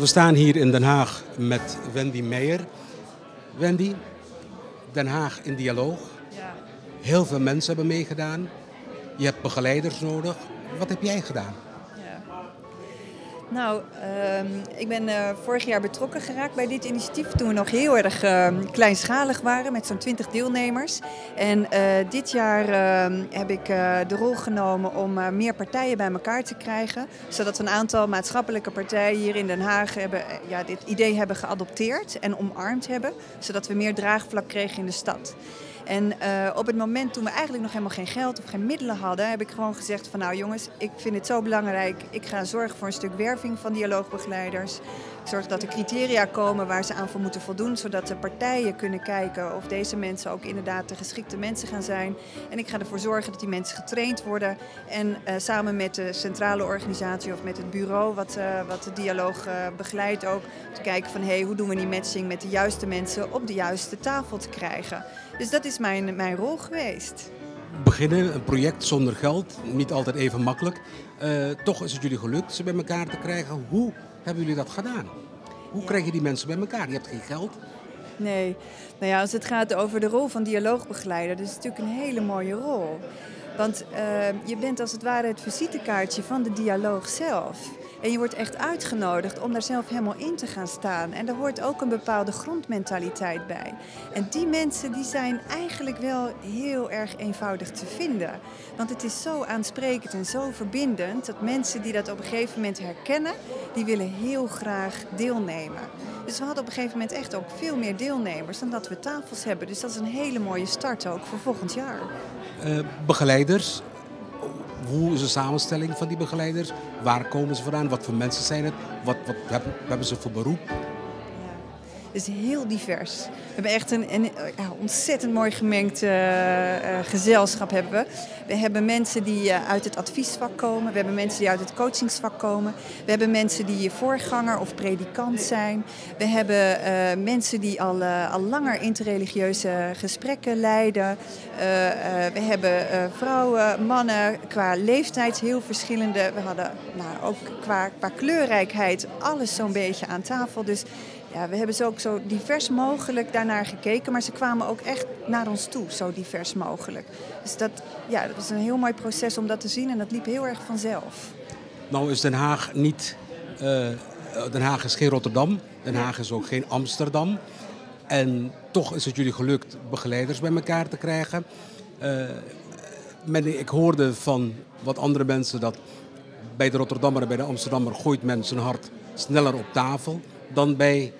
We staan hier in Den Haag met Wendy Meijer. Wendy, Den Haag in dialoog. Ja. Heel veel mensen hebben meegedaan. Je hebt begeleiders nodig. Wat heb jij gedaan? Nou, ik ben vorig jaar betrokken geraakt bij dit initiatief toen we nog heel erg kleinschalig waren met zo'n 20 deelnemers. En dit jaar heb ik de rol genomen om meer partijen bij elkaar te krijgen. Zodat we een aantal maatschappelijke partijen hier in Den Haag dit idee hebben geadopteerd en omarmd hebben. Zodat we meer draagvlak kregen in de stad. En op het moment toen we eigenlijk nog helemaal geen geld of geen middelen hadden, heb ik gewoon gezegd van nou jongens, ik vind het zo belangrijk. Ik ga zorgen voor een stuk werving van dialoogbegeleiders. Ik zorg dat er criteria komen waar ze aan voor moeten voldoen, zodat de partijen kunnen kijken of deze mensen ook inderdaad de geschikte mensen gaan zijn. En ik ga ervoor zorgen dat die mensen getraind worden. En samen met de centrale organisatie of met het bureau wat de dialoog begeleidt ook, te kijken van hoe doen we die matching met de juiste mensen op de juiste tafel te krijgen. Dus dat is mijn rol geweest. Beginnen, een project zonder geld, niet altijd even makkelijk. Toch is het jullie gelukt ze bij elkaar te krijgen. Hoe hebben jullie dat gedaan? Hoe krijg je die mensen bij elkaar? Je hebt geen geld. Nee, nou ja, als het gaat over de rol van dialoogbegeleider, dat is natuurlijk een hele mooie rol. Want je bent als het ware het visitekaartje van de dialoog zelf. En je wordt echt uitgenodigd om daar zelf helemaal in te gaan staan. En daar hoort ook een bepaalde grondmentaliteit bij. En die mensen die zijn eigenlijk wel heel erg eenvoudig te vinden. Want het is zo aansprekend en zo verbindend dat mensen die dat op een gegeven moment herkennen, die willen heel graag deelnemen. Dus we hadden op een gegeven moment echt ook veel meer deelnemers dan dat we tafels hebben. Dus dat is een hele mooie start ook voor volgend jaar. Begeleiders. Hoe is de samenstelling van die begeleiders? Waar komen ze vandaan? Wat voor mensen zijn het? Wat hebben ze voor beroep? Het is heel divers. We hebben echt een ontzettend mooi gemengd gezelschap hebben we. We hebben mensen die uit het adviesvak komen. We hebben mensen die uit het coachingsvak komen. We hebben mensen die voorganger of predikant zijn. We hebben mensen die al langer interreligieuze gesprekken leiden. We hebben vrouwen, mannen, qua leeftijd heel verschillende. We hadden ook qua kleurrijkheid alles zo'n beetje aan tafel. Dus ja, we hebben ze ook zo divers mogelijk daarnaar gekeken, maar ze kwamen ook echt naar ons toe, zo divers mogelijk. Dus dat is een heel mooi proces om dat te zien en dat liep heel erg vanzelf. Nou is Den Haag niet, Den Haag is geen Rotterdam, Den Haag is ook geen Amsterdam. En toch is het jullie gelukt begeleiders bij elkaar te krijgen. Ik hoorde van wat andere mensen dat bij de Rotterdammer en bij de Amsterdammer gooit men zijn hart sneller op tafel dan bij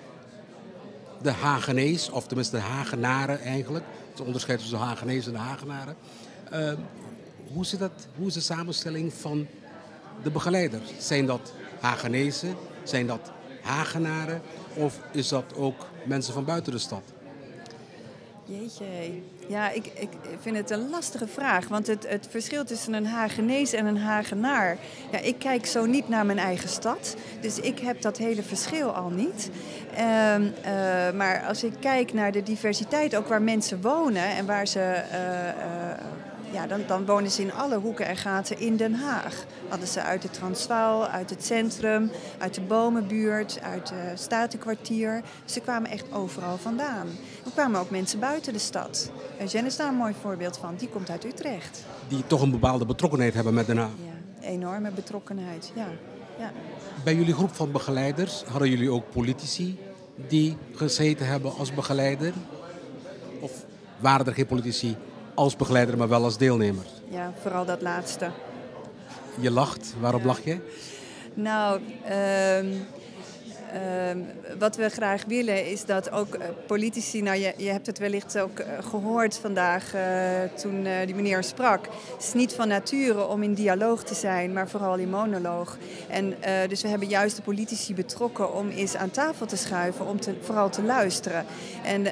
de Hagenees, of tenminste de Hagenaren eigenlijk. Het onderscheid tussen de Hagenees en de Hagenaren. Hoe is de samenstelling van de begeleiders? Zijn dat Hagenezen? Zijn dat Hagenaren? Of is dat ook mensen van buiten de stad? Jeetje, ja, ik vind het een lastige vraag. Want het verschil tussen een Hagenees en een Hagenaar. Ja, ik kijk zo niet naar mijn eigen stad. Dus ik heb dat hele verschil al niet. Maar als ik kijk naar de diversiteit, ook waar mensen wonen en waar ze... Dan wonen ze in alle hoeken en gaten in Den Haag. Hadden ze uit het Transvaal, uit het centrum, uit de Bomenbuurt, uit het Statenkwartier. Ze kwamen echt overal vandaan. Er kwamen ook mensen buiten de stad. Jen is daar een mooi voorbeeld van. Die komt uit Utrecht. Die toch een bepaalde betrokkenheid hebben met Den Haag. Ja, enorme betrokkenheid, ja. Bij jullie groep van begeleiders hadden jullie ook politici die gezeten hebben als begeleider? Of waren er geen politici als begeleider, maar wel als deelnemer? Ja, vooral dat laatste. Je lacht. Waarom lach je? Nou, wat we graag willen is dat ook politici... Nou, je hebt het wellicht ook gehoord vandaag toen die meneer sprak. Het is niet van nature om in dialoog te zijn, maar vooral in monoloog. En dus we hebben juist de politici betrokken om eens aan tafel te schuiven, om vooral te luisteren. En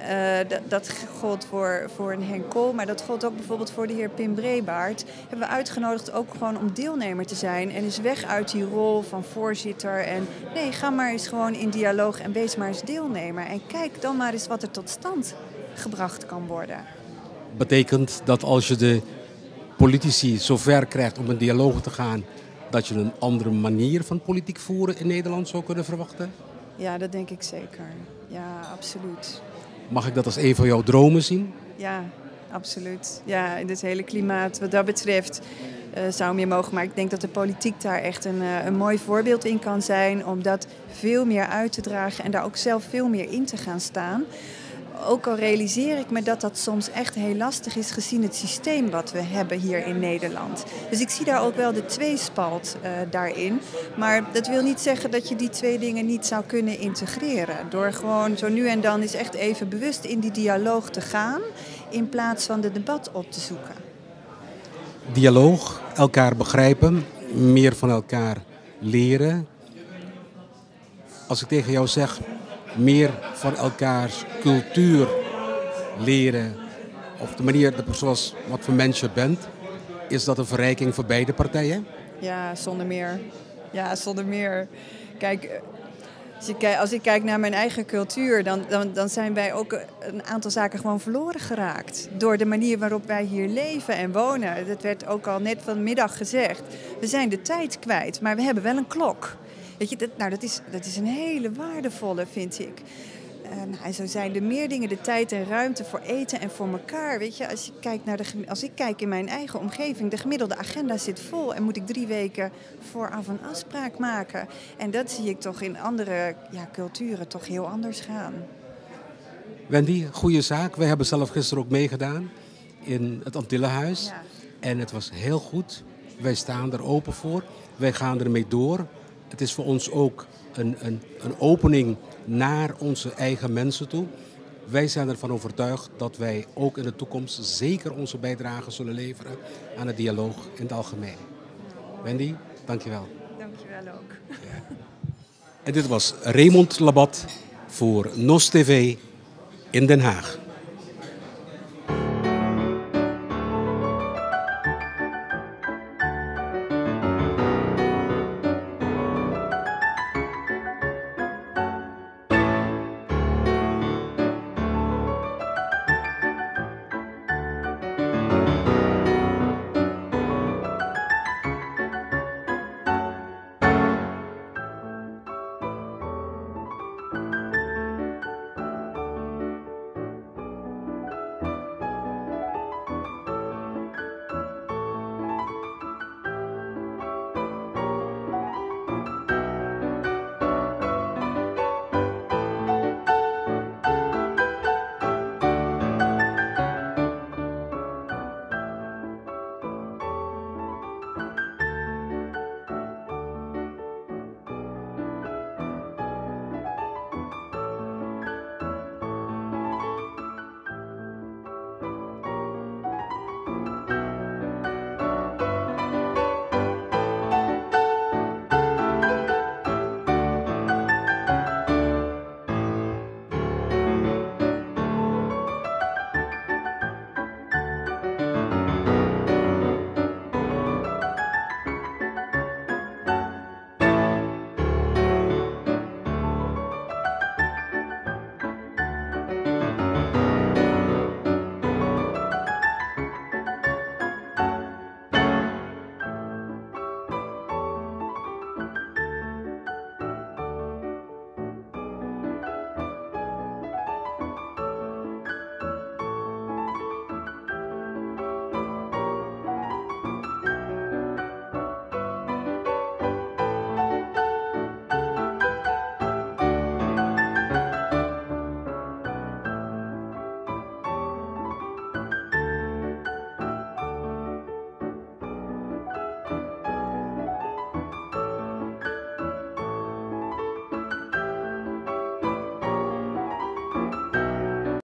dat gold voor een Henk Kool, maar dat gold ook bijvoorbeeld voor de heer Pim Brebaert. Hebben we uitgenodigd ook gewoon om deelnemer te zijn en dus weg uit die rol van voorzitter. En nee, ga maar eens gewoon in dialoog en wees maar eens deelnemer. En kijk dan maar eens wat er tot stand gebracht kan worden. Betekent dat als je de politici zover krijgt om in dialoog te gaan, dat je een andere manier van politiek voeren in Nederland zou kunnen verwachten? Ja, dat denk ik zeker. Ja, absoluut. Mag ik dat als een van jouw dromen zien? Ja, absoluut. Ja, in dit hele klimaat wat dat betreft zou meer mogen. Maar ik denk dat de politiek daar echt een mooi voorbeeld in kan zijn. Om dat veel meer uit te dragen en daar ook zelf veel meer in te gaan staan. Ook al realiseer ik me dat dat soms echt heel lastig is gezien het systeem wat we hebben hier in Nederland. Dus ik zie daar ook wel de tweespalt daarin. Maar dat wil niet zeggen dat je die twee dingen niet zou kunnen integreren. Door gewoon zo nu en dan eens echt even bewust in die dialoog te gaan in plaats van de debat op te zoeken. Dialoog, elkaar begrijpen, meer van elkaar leren. Als ik tegen jou zeg, meer van elkaars cultuur leren, of de manier zoals wat voor mens je bent, is dat een verrijking voor beide partijen? Ja, zonder meer. Ja, zonder meer. Kijk, als ik kijk naar mijn eigen cultuur, dan zijn wij ook een aantal zaken gewoon verloren geraakt. Door de manier waarop wij hier leven en wonen. Dat werd ook al net vanmiddag gezegd. We zijn de tijd kwijt, maar we hebben wel een klok. Weet je, dat is een hele waardevolle, vind ik. En zo zijn er meer dingen, de tijd en ruimte voor eten en voor elkaar. Weet je, als ik kijk in mijn eigen omgeving, de gemiddelde agenda zit vol en moet ik 3 weken vooraf een afspraak maken. En dat zie ik toch in andere culturen toch heel anders gaan. Wendy, goede zaak. Wij hebben zelf gisteren ook meegedaan in het Antillenhuis. Ja. En het was heel goed. Wij staan er open voor. Wij gaan ermee door. Het is voor ons ook een opening naar onze eigen mensen toe. Wij zijn ervan overtuigd dat wij ook in de toekomst zeker onze bijdrage zullen leveren aan het dialoog in het algemeen. Wendy, dankjewel. Dankjewel ook. En dit was Raymond Labat voor NOS TV in Den Haag.